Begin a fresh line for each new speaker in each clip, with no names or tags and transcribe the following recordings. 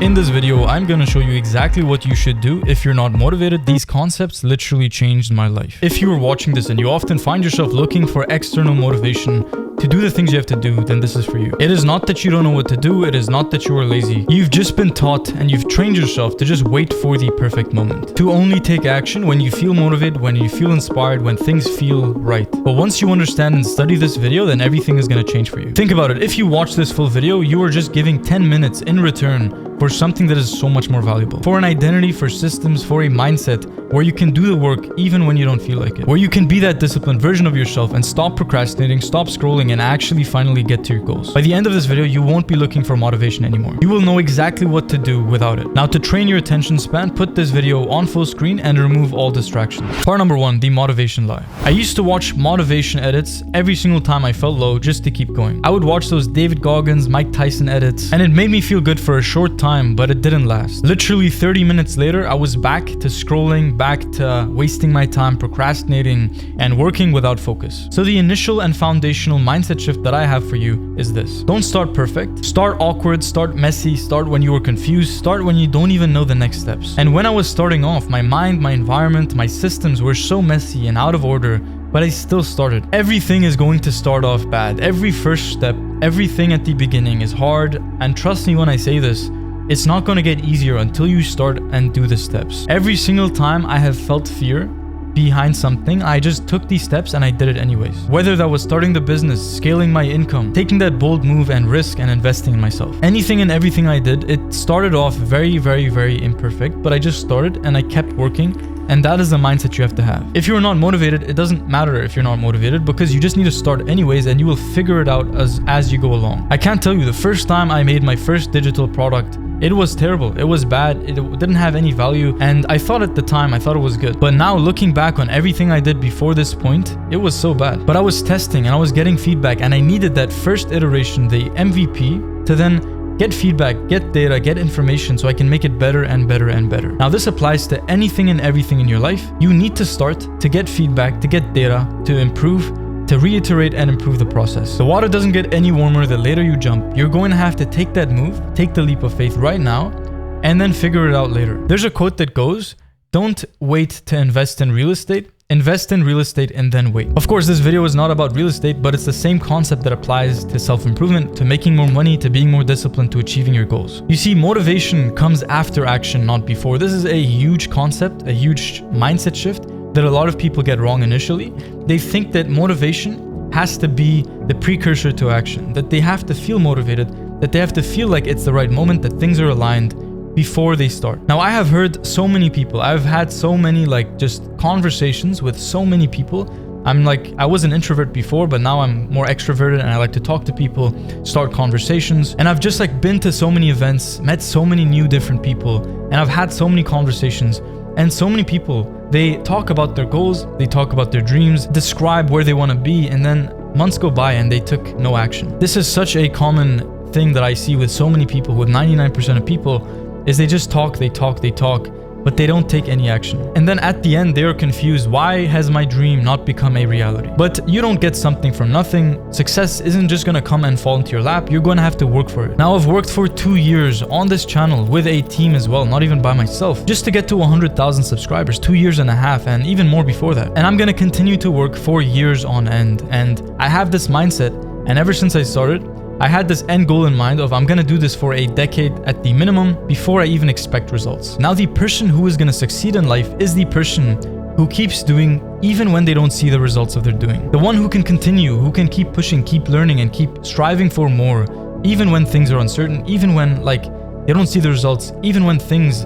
In this video, I'm gonna show you exactly what you should do if you're not motivated. These concepts literally changed my life. If you are watching this and you often find yourself looking for external motivation to do the things you have to do, then this is for you. It is not that you don't know what to do. It is not that you are lazy. You've just been taught and you've trained yourself to just wait for the perfect moment. To only take action when you feel motivated, when you feel inspired, when things feel right. But once you understand and study this video, then everything is gonna change for you. Think about it. If you watch this full video, you are just giving 10 minutes in return for something that is so much more valuable. For an identity, for systems, for a mindset where you can do the work even when you don't feel like it. Where you can be that disciplined version of yourself and stop procrastinating, stop scrolling, and actually finally get to your goals. By the end of this video, you won't be looking for motivation anymore. You will know exactly what to do without it. Now, to train your attention span, put this video on full screen and remove all distractions. Part number 1, the motivation lie. I used to watch motivation edits every single time I felt low just to keep going. I would watch those David Goggins, Mike Tyson edits, and it made me feel good for a short time, but it didn't last. Literally 30 minutes later, I was back to scrolling, back to wasting my time procrastinating and working without focus. So the initial and foundational mindset shift that I have for you is this. Don't start perfect. Start awkward, start messy, start when you are confused, start when you don't even know the next steps. And when I was starting off, my mind, my environment, my systems were so messy and out of order, but I still started. Everything is going to start off bad. Every first step, everything at the beginning is hard. And trust me when I say this, it's not going to get easier until you start and do the steps. Every single time I have felt fear behind something, I just took these steps and I did it anyways. Whether that was starting the business, scaling my income, taking that bold move and risk and investing in myself. Anything and everything I did, it started off very, very, very imperfect, but I just started and I kept working. And that is the mindset you have to have. If you're not motivated, it doesn't matter if you're not motivated because you just need to start anyways and you will figure it out as you go along. I can't tell you, the first time I made my first digital product, it was terrible. It was bad. It didn't have any value. And I thought at the time, I thought it was good. But now looking back on everything I did before this point, it was so bad. But I was testing and I was getting feedback and I needed that first iteration, the MVP, to then get feedback, get data, get information so I can make it better and better and better. Now this applies to anything and everything in your life. You need to start to get feedback, to get data, to improve, to reiterate and improve the process. The water doesn't get any warmer the later you jump. You're going to have to take that move, take the leap of faith right now, and then figure it out later. There's a quote that goes, don't wait to invest in real estate. Invest in real estate and then wait. Of course, this video is not about real estate, but it's the same concept that applies to self-improvement, to making more money, to being more disciplined, to achieving your goals. You see, motivation comes after action, not before. This is a huge concept, a huge mindset shift that a lot of people get wrong initially. They think that motivation has to be the precursor to action, that they have to feel motivated, that they have to feel like it's the right moment, that things are aligned before they start. Now, I have heard so many people, I've had so many just conversations with so many people. I was an introvert before, but now I'm more extroverted and I like to talk to people, start conversations. And I've just been to so many events, met so many new different people, and I've had so many conversations. And so many people, they talk about their goals, they talk about their dreams, describe where they want to be, and then months go by and they took no action. This is such a common thing that I see with so many people, with 99% of people, is they just talk, but they don't take any action. And then at the end, they're confused. Why has my dream not become a reality? But you don't get something from nothing. Success isn't just gonna come and fall into your lap. You're gonna have to work for it. Now, I've worked for 2 years on this channel with a team as well, not even by myself, just to get to 100,000 subscribers, 2 years and a half, and even more before that. And I'm gonna continue to work for years on end. And I have this mindset, and ever since I started, I had this end goal in mind of I'm gonna do this for a decade at the minimum before I even expect results. Now, the person who is gonna succeed in life is the person who keeps doing even when they don't see the results of their doing. The one who can continue, who can keep pushing, keep learning, and keep striving for more, even when things are uncertain, even when they don't see the results, even when things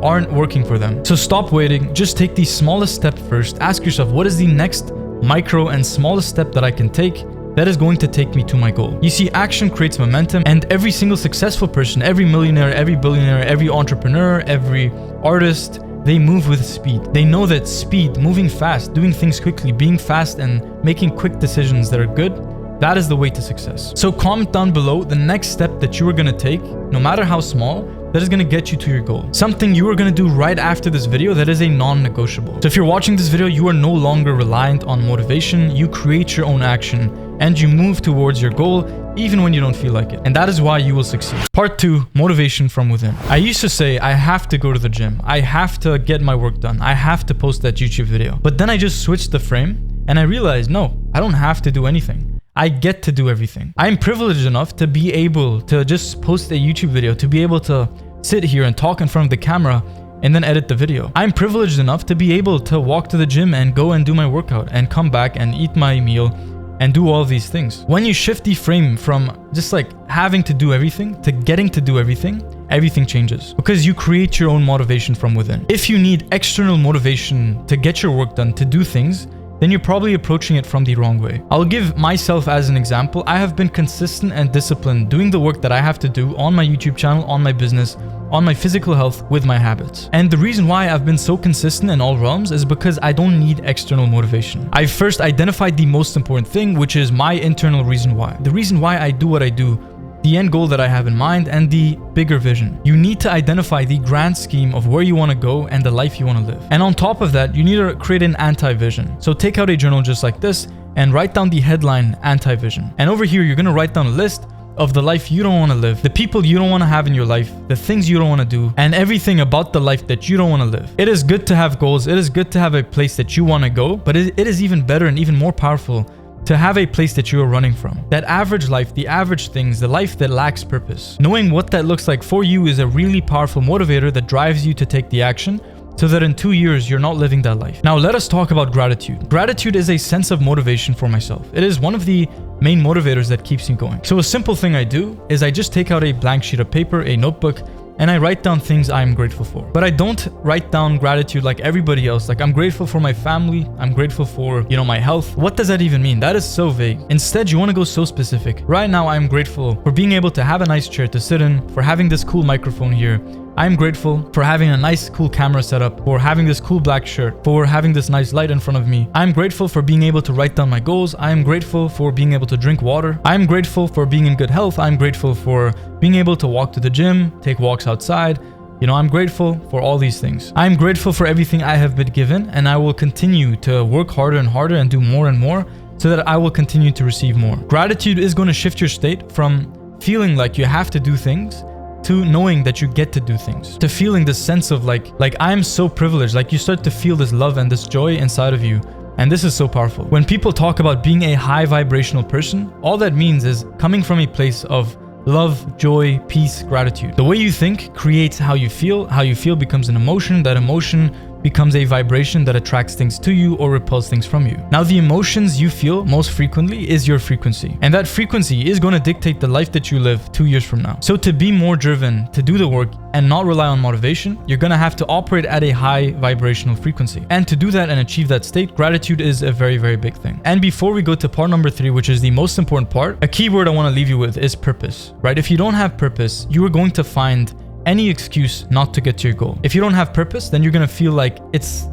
aren't working for them. So stop waiting, just take the smallest step first. Ask yourself, what is the next micro and smallest step that I can take that is going to take me to my goal? You see, action creates momentum, and every single successful person, every millionaire, every billionaire, every entrepreneur, every artist, they move with speed. They know that speed, moving fast, doing things quickly, being fast and making quick decisions that are good, that is the way to success. So comment down below the next step that you are going to take, no matter how small, that is going to get you to your goal. Something you are going to do right after this video that is a non-negotiable. So if you're watching this video, you are no longer reliant on motivation. You create your own action and you move towards your goal even when you don't feel like it. And that is why you will succeed. Part 2, motivation from within. I used to say, I have to go to the gym. I have to get my work done. I have to post that YouTube video. But then I just switched the frame and I realized, no, I don't have to do anything. I get to do everything. I'm privileged enough to be able to just post a YouTube video, to be able to sit here and talk in front of the camera and then edit the video. I'm privileged enough to be able to walk to the gym and go and do my workout and come back and eat my meal and do all these things. When you shift the frame from just like having to do everything to getting to do everything, everything changes because you create your own motivation from within. If you need external motivation to get your work done, to do things, then you're probably approaching it from the wrong way. I'll give myself as an example. I have been consistent and disciplined doing the work that I have to do on my YouTube channel, on my business, on my physical health with my habits. And the reason why I've been so consistent in all realms is because I don't need external motivation. I've first identified the most important thing, which is my internal reason why. The reason why I do what I do, the end goal that I have in mind, and the bigger vision. You need to identify the grand scheme of where you want to go and the life you want to live. And on top of that, you need to create an anti-vision. So take out a journal just like this and write down the headline anti-vision. And over here, you're going to write down a list of the life you don't want to live, the people you don't want to have in your life, the things you don't want to do, and everything about the life that you don't want to live. It is good to have goals. It is good to have a place that you want to go, but it is even better and even more powerful to have a place that you are running from. That average life, the average things, the life that lacks purpose. Knowing what that looks like for you is a really powerful motivator that drives you to take the action so that in 2 years, you're not living that life. Now, let us talk about gratitude. Gratitude is a sense of motivation for myself. It is one of the main motivators that keeps me going. So a simple thing I do is I just take out a blank sheet of paper, a notebook, and I write down things I'm grateful for. But I don't write down gratitude like everybody else. Like, I'm grateful for my family. I'm grateful for, my health. What does that even mean? That is so vague. Instead, you want to go so specific. Right now, I'm grateful for being able to have a nice chair to sit in, for having this cool microphone here. I'm grateful for having a nice cool camera setup, for having this cool black shirt, for having this nice light in front of me. I'm grateful for being able to write down my goals. I'm grateful for being able to drink water. I'm grateful for being in good health. I'm grateful for being able to walk to the gym, take walks outside. I'm grateful for all these things. I'm grateful for everything I have been given, and I will continue to work harder and harder and do more and more so that I will continue to receive more. Gratitude is going to shift your state from feeling like you have to do things to knowing that you get to do things, to feeling this sense of like I'm so privileged. Like, you start to feel this love and this joy inside of you. And this is so powerful. When people talk about being a high vibrational person, all that means is coming from a place of love, joy, peace, gratitude. The way you think creates how you feel. How you feel becomes an emotion. That emotion becomes a vibration that attracts things to you or repels things from you. Now, the emotions you feel most frequently is your frequency. And that frequency is going to dictate the life that you live 2 years from now. So to be more driven, to do the work and not rely on motivation, you're going to have to operate at a high vibrational frequency. And to do that and achieve that state, gratitude is a very, very big thing. And before we go to part number 3, which is the most important part, a key word I want to leave you with is purpose, right? If you don't have purpose, you are going to find any excuse not to get to your goal. If you don't have purpose, then you're going to feel like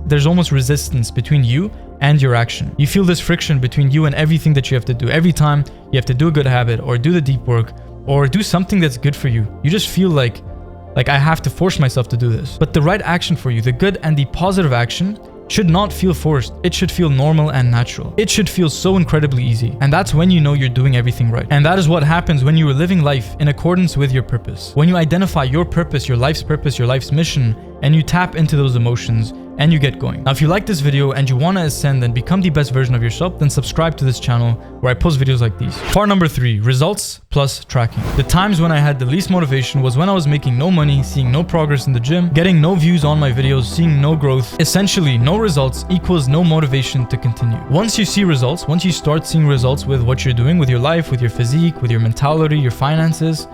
there's almost resistance between you and your action. You feel this friction between you and everything that you have to do. Every time you have to do a good habit or do the deep work or do something that's good for you, you just feel like I have to force myself to do this. But the right action for you, the good and the positive action, should not feel forced. It should feel normal and natural. It should feel so incredibly easy. And that's when you know you're doing everything right. And that is what happens when you are living life in accordance with your purpose. When you identify your purpose, your life's mission, and you tap into those emotions and you get going. Now, if you like this video and you want to ascend and become the best version of yourself, then subscribe to this channel where I post videos like these. Part number 3, results plus tracking. The times when I had the least motivation was when I was making no money, seeing no progress in the gym, getting no views on my videos, seeing no growth. Essentially, no results equals no motivation to continue. Once you see results, once you start seeing results with what you're doing with your life, with your physique, with your mentality, your finances,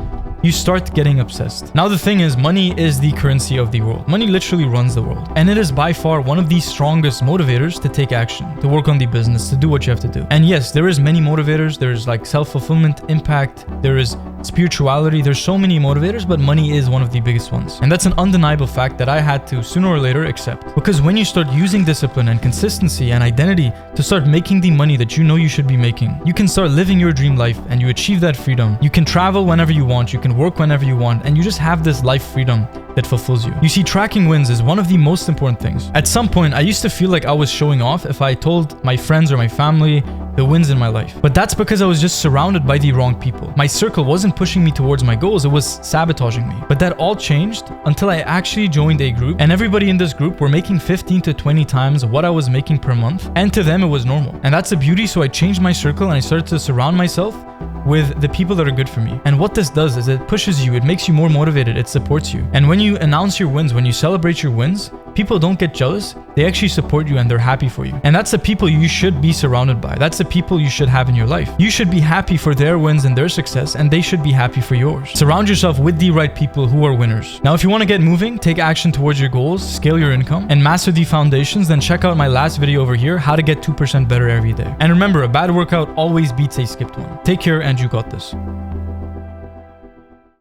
you start getting obsessed. Now, the thing is, money is the currency of the world. Money literally runs the world. And it is by far one of the strongest motivators to take action, to work on the business, to do what you have to do. And yes, there is many motivators. There's like self-fulfillment, impact, there is spirituality. There's so many motivators, but money is one of the biggest ones. And that's an undeniable fact that I had to sooner or later accept. Because when you start using discipline and consistency and identity to start making the money that you know you should be making, you can start living your dream life and you achieve that freedom. You can travel whenever you want. You can work whenever you want, and you just have this life freedom that fulfills you. You see, tracking wins is one of the most important things. At some point, I used to feel like I was showing off if I told my friends or my family the wins in my life. But that's because I was just surrounded by the wrong people. My circle wasn't pushing me towards my goals, it was sabotaging me. But that all changed until I actually joined a group, and everybody in this group were making 15 to 20 times what I was making per month, and to them it was normal. And that's the beauty, so I changed my circle and I started to surround myself with the people that are good for me. And what this does is it pushes you, it makes you more motivated, it supports you. And when you announce your wins, when you celebrate your wins, people don't get jealous, they actually support you and they're happy for you. And that's the people you should be surrounded by. That's the people you should have in your life. You should be happy for their wins and their success, and they should be happy for yours. Surround yourself with the right people who are winners. Now, if you want to get moving, take action towards your goals, scale your income, and master the foundations, then check out my last video over here, how to get 2% better every day. And remember, a bad workout always beats a skipped one. Take care, and you got this.